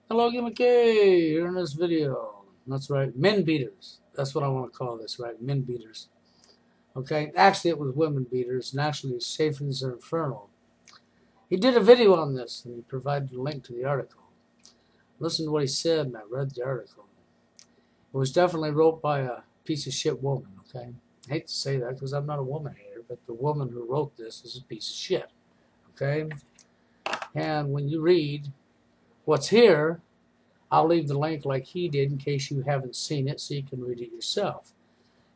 Hello, McKay, here in this video. That's right, men beaters. That's what I want to call this, right? Men beaters. Okay, actually it was women beaters, and actually Satan's Infernal. He did a video on this, and he provided a link to the article. Listen to what he said, and I read the article. It was definitely wrote by a piece of shit woman, okay? I hate to say that because I'm not a woman hater, but the woman who wrote this is a piece of shit, okay? And when you read what's here, I'll leave the link like he did in case you haven't seen it so you can read it yourself.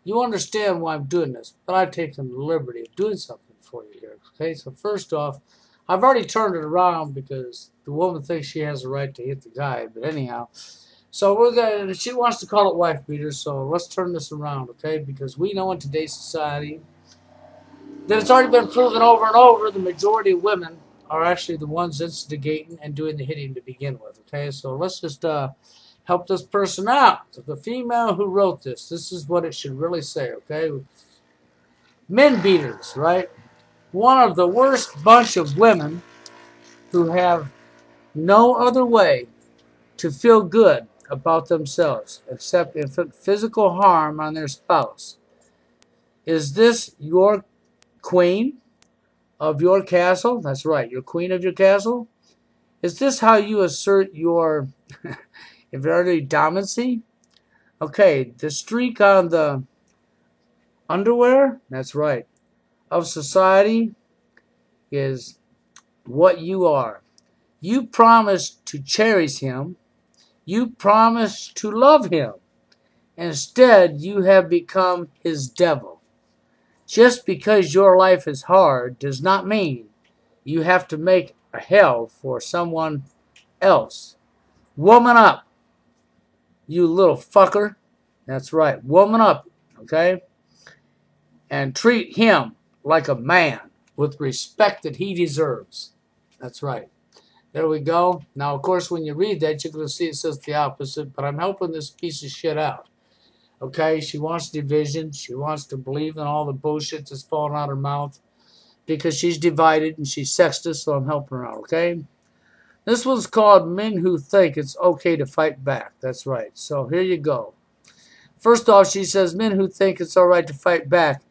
You understand why I'm doing this, but I've taken the liberty of doing something for you here. Okay, so first off, I've already turned it around because the woman thinks she has a right to hit the guy, but anyhow. So she wants to call it wife beaters, so let's turn this around, okay? Because we know in today's society that it's already been proven over and over the majority of women are actually the ones instigating and doing the hitting to begin with, okay? So let's just help this person out. The female who wrote this is what it should really say, okay? Men beaters, right? One of the worst bunch of women who have no other way to feel good about themselves except inflict physical harm on their spouse. Is this your queen of your castle? That's right, your queen of your castle. Is this how you assert your inverted dominancy? Okay, the streak on the underwear, that's right, of society is what you are. You promised to cherish him. You promised to love him. Instead, you have become his devil. Just because your life is hard does not mean you have to make a hell for someone else. Woman up, you little fucker. That's right, woman up, okay? And treat him like a man with respect that he deserves. That's right. There we go. Now, of course, when you read that, you're going to see it says the opposite, but I'm helping this piece of shit out. Okay, she wants division. She wants to believe in all the bullshit that's falling out her mouth because she's divided and she's sexist, so I'm helping her out, okay? This one's called Men Who Think It's Okay to Fight Back. That's right. So here you go. First off, she says men who think it's all right to fight back.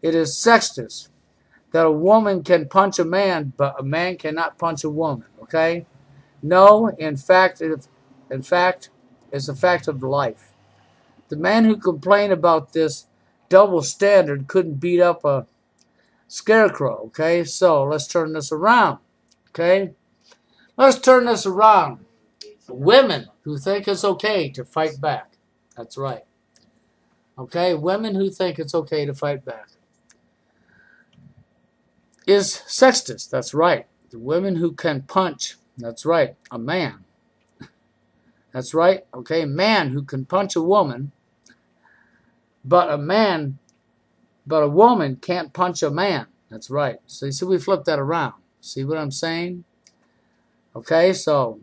It is sexist that a woman can punch a man, but a man cannot punch a woman, okay? No, in fact, it's a fact of life. The man who complained about this double standard couldn't beat up a scarecrow, okay? So let's turn this around, okay? Let's turn this around. Women who think it's okay to fight back. That's right. Okay, women who think it's okay to fight back. Is sexist. That's right. The women who can punch. That's right. A man. That's right. Okay, man who can punch a woman. But a woman can't punch a man. That's right. So you see, we flip that around. See what I'm saying? Okay, so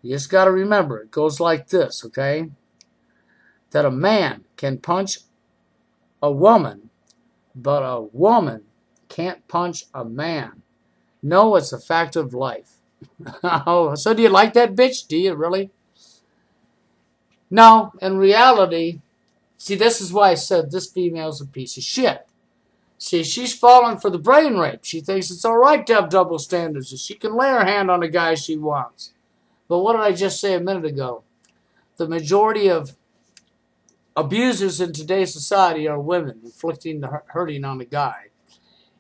you just got to remember, it goes like this, okay? That a man can punch a woman, but a woman can't punch a man. No, it's a fact of life. Oh, so do you like that bitch? Do you really? No, in reality, see, this is why I said this female's a piece of shit. See, she's falling for the brain rape. She thinks it's all right to have double standards. She can lay her hand on the guy she wants. But what did I just say a minute ago? The majority of abusers in today's society are women inflicting the hurting on the guy.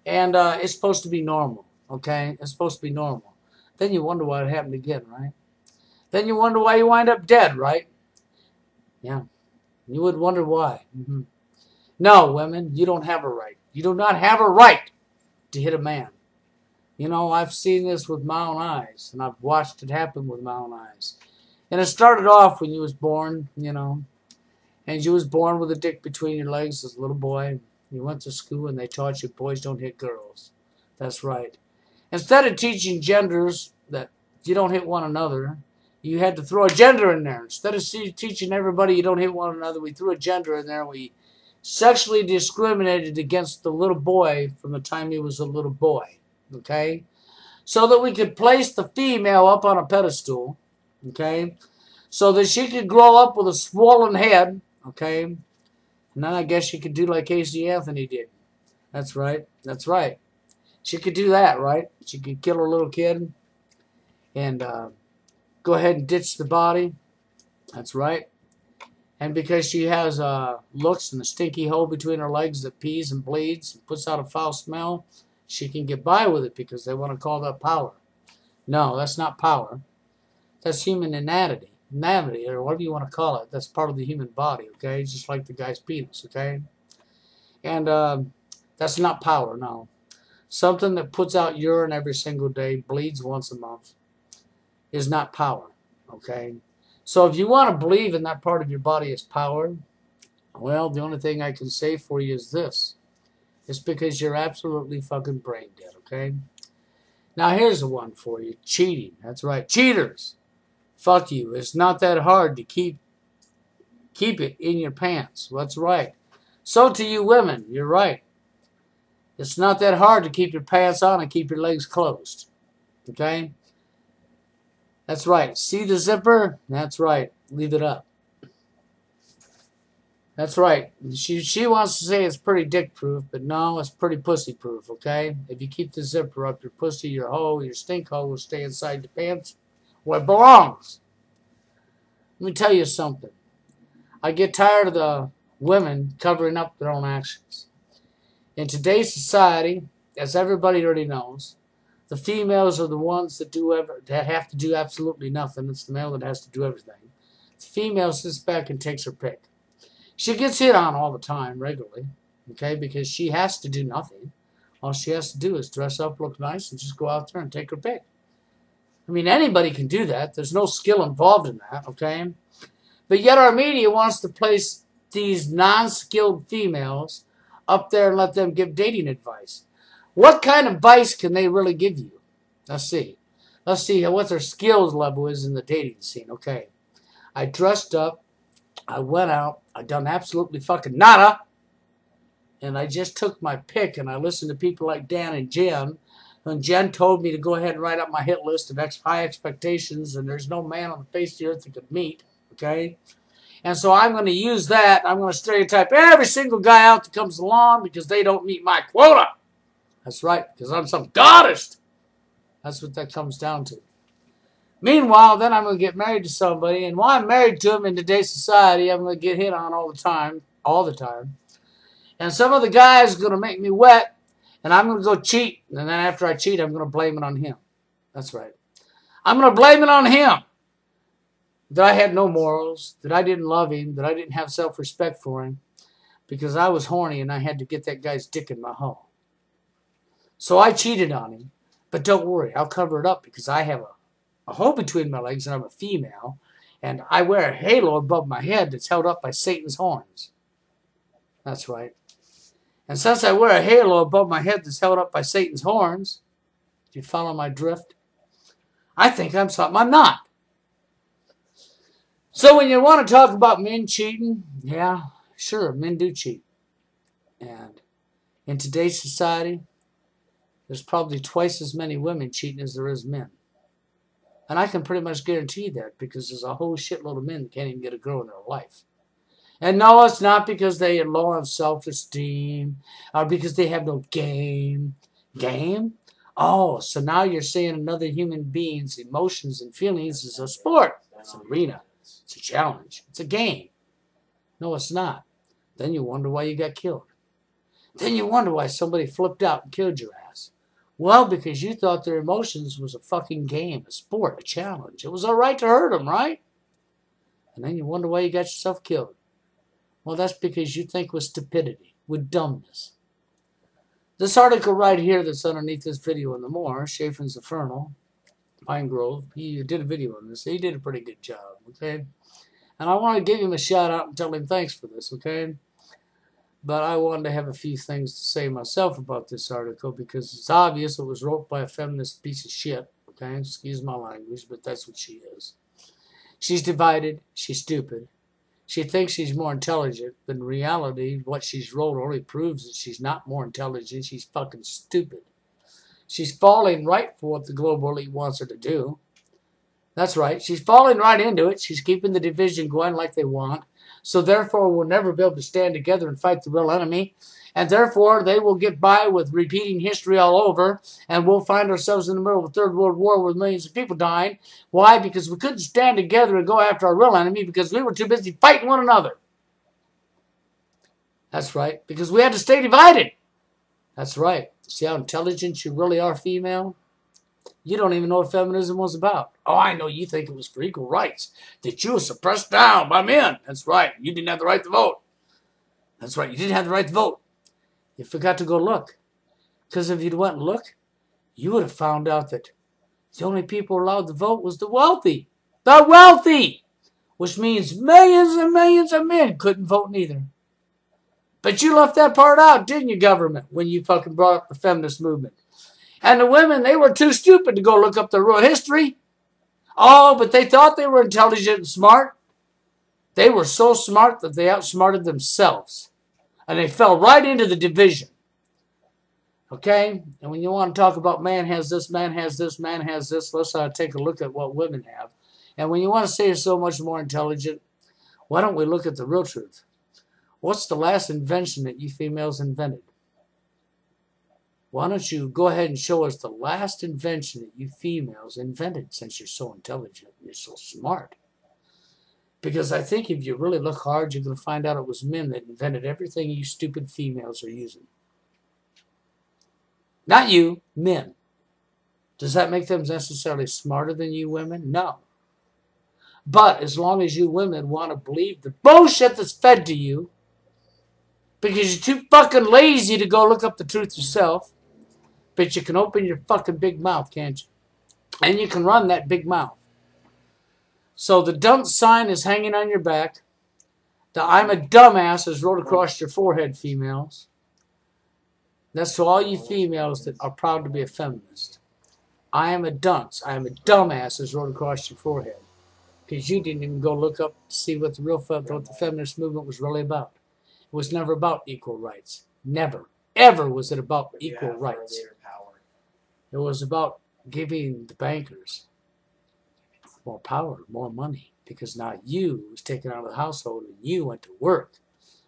And it's supposed to be normal, okay? It's supposed to be normal. Then you wonder why it happened again, right? Then you wonder why you wind up dead, right? Yeah. You would wonder why. No, women, you don't have a right. You do not have a right to hit a man. You know, I've seen this with my own eyes, and I've watched it happen with my own eyes. And it started off when you was born, you know, and you was born with a dick between your legs as a little boy. You went to school, and they taught you boys don't hit girls. That's right. Instead of teaching genders that you don't hit one another, you had to throw a gender in there. Instead of teaching everybody you don't hit one another, we threw a gender in there, and we sexually discriminated against the little boy from the time he was a little boy, okay? So that we could place the female up on a pedestal, okay? So that she could grow up with a swollen head, okay? And then I guess she could do like Casey Anthony did. That's right. That's right. She could do that, right? She could kill her little kid and go ahead and ditch the body. That's right. And because she has looks and a stinky hole between her legs that pees and bleeds and puts out a foul smell, she can get by with it because they want to call that power. No, that's not power. That's human inanity, or whatever you want to call it. That's part of the human body, okay? Just like the guy's penis, okay? And that's not power, no. Something that puts out urine every single day, bleeds once a month, is not power, okay? So if you want to believe in that part of your body as power, well, the only thing I can say for you is this. It's because you're absolutely fucking brain dead, okay? Now here's the one for you. Cheating. That's right. Cheaters. Fuck you. It's not that hard to keep it in your pants. That's right. So to you women, you're right. It's not that hard to keep your pants on and keep your legs closed. Okay? That's right. See the zipper? That's right. Leave it up. That's right. She wants to say it's pretty dick-proof, but no, it's pretty pussy-proof, okay? If you keep the zipper up, your pussy, your hole, your stink hole will stay inside the pants where it belongs. Let me tell you something. I get tired of the women covering up their own actions. In today's society, as everybody already knows, the females are the ones that have to do absolutely nothing. It's the male that has to do everything. The female sits back and takes her pick. She gets hit on all the time, regularly, okay, because she has to do nothing. All she has to do is dress up, look nice, and just go out there and take her pick. I mean, anybody can do that. There's no skill involved in that, okay? But yet our media wants to place these non-skilled females up there and let them give dating advice. What kind of advice can they really give you? Let's see. Let's see what their skills level is in the dating scene, okay? I dressed up. I went out. I done absolutely fucking nada. And I just took my pick and I listened to people like Dan and Jen. And Jen told me to go ahead and write up my hit list of high expectations, and there's no man on the face of the earth that could meet, okay? And so I'm going to use that. I'm going to stereotype every single guy out that comes along because they don't meet my quota. That's right, because I'm some goddess. That's what that comes down to. Meanwhile, then I'm going to get married to somebody, and while I'm married to him in today's society, I'm going to get hit on all the time. And some of the guys are going to make me wet, and I'm going to go cheat. And then after I cheat, I'm going to blame it on him. That's right. I'm going to blame it on him. That I had no morals, that I didn't love him, that I didn't have self-respect for him, because I was horny and I had to get that guy's dick in my hole. So I cheated on him. But don't worry, I'll cover it up because I have a hole between my legs and I'm a female, and I wear a halo above my head that's held up by Satan's horns. That's right. And since I wear a halo above my head that's held up by Satan's horns, do you follow my drift? I think I'm something I'm not. So when you want to talk about men cheating, yeah, sure, men do cheat. And in today's society, there's probably twice as many women cheating as there is men. And I can pretty much guarantee that because there's a whole shitload of men that can't even get a girl in their life. And no, it's not because they are low on self-esteem or because they have no game. Game? Oh, so now you're saying another human being's emotions and feelings is a sport. It's an arena. It's a challenge. It's a game. No, it's not. Then you wonder why you got killed. Then you wonder why somebody flipped out and killed your ass. Well, because you thought their emotions was a fucking game, a sport, a challenge. It was all right to hurt them, right? And then you wonder why you got yourself killed. Well, that's because you think with stupidity, with dumbness. This article right here that's underneath this video in the more, Chaffin's Infernal, Pine Grove, he did a video on this. He did a pretty good job, okay? And I want to give him a shout out and tell him thanks for this, okay? But I wanted to have a few things to say myself about this article because it's obvious it was wrote by a feminist piece of shit, okay? Excuse my language, but that's what she is. She's divided. She's stupid. She thinks she's more intelligent, but in reality, what she's wrote only proves that she's not more intelligent. She's fucking stupid. She's falling right for what the global elite wants her to do. That's right. She's falling right into it. She's keeping the division going like they want. So therefore, we'll never be able to stand together and fight the real enemy. And therefore, they will get by with repeating history all over. And we'll find ourselves in the middle of a third world war with millions of people dying. Why? Because we couldn't stand together and go after our real enemy because we were too busy fighting one another. That's right. Because we had to stay divided. That's right. See how intelligent you really are, female? You don't even know what feminism was about. Oh, I know you think it was for equal rights, that you were suppressed down by men. That's right. You didn't have the right to vote. That's right. You didn't have the right to vote. You forgot to go look. Because if you'd went and looked, you would have found out that the only people allowed to vote was the wealthy. The wealthy! Which means millions and millions of men couldn't vote neither. But you left that part out, didn't you, government, when you fucking brought up the feminist movement? And the women, they were too stupid to go look up their real history. Oh, but they thought they were intelligent and smart. They were so smart that they outsmarted themselves. And they fell right into the division. Okay? And when you want to talk about man has this, man has this, man has this, let's take a look at what women have. And when you want to say you're so much more intelligent, why don't we look at the real truth? What's the last invention that you females invented? Why don't you go ahead and show us the last invention that you females invented, since you're so intelligent and you're so smart? Because I think if you really look hard, you're going to find out it was men that invented everything you stupid females are using. Not you, men. Does that make them necessarily smarter than you women? No. But as long as you women want to believe the bullshit that's fed to you, because you're too fucking lazy to go look up the truth yourself, but you can open your fucking big mouth, can't you? And you can run that big mouth. So the dunce sign is hanging on your back. The I'm a dumbass is wrote across your forehead, females. That's to all you females that are proud to be a feminist. I am a dunce. I am a dumbass is wrote across your forehead. Because you didn't even go look up to see what the feminist movement was really about. It was never about equal rights. Never. Ever was it about equal rights. It was about giving the bankers more power, more money. Because now you was taken out of the household and you went to work.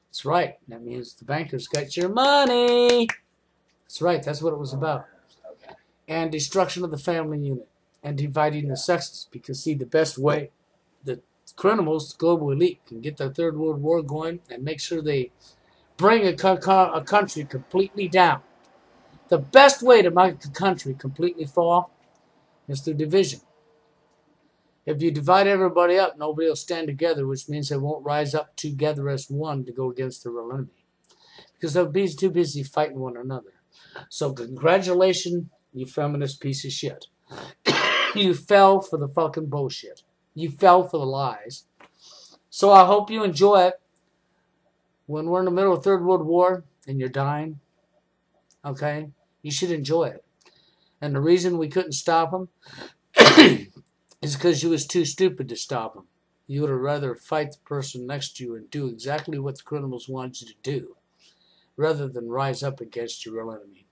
That's right. That means the bankers got your money. That's right. That's what it was about. And destruction of the family unit. And dividing the sexes. Because, see, the best way the criminals, the global elite, can get their third world war going and make sure they bring a country completely down. The best way to make a country completely fall is through division. If you divide everybody up, nobody will stand together, which means they won't rise up together as one to go against the real enemy. Because they'll be too busy fighting one another. So congratulations, you feminist piece of shit. You fell for the fucking bullshit. You fell for the lies. So I hope you enjoy it. When we're in the middle of Third World War and you're dying, okay, you should enjoy it. And the reason we couldn't stop them is because you was too stupid to stop them. You would have rather fight the person next to you and do exactly what the criminals wanted you to do, rather than rise up against your real enemy.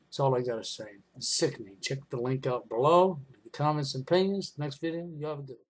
That's all I got to say. It's sickening. Check the link out below. The comments and opinions. Next video, you have a good one.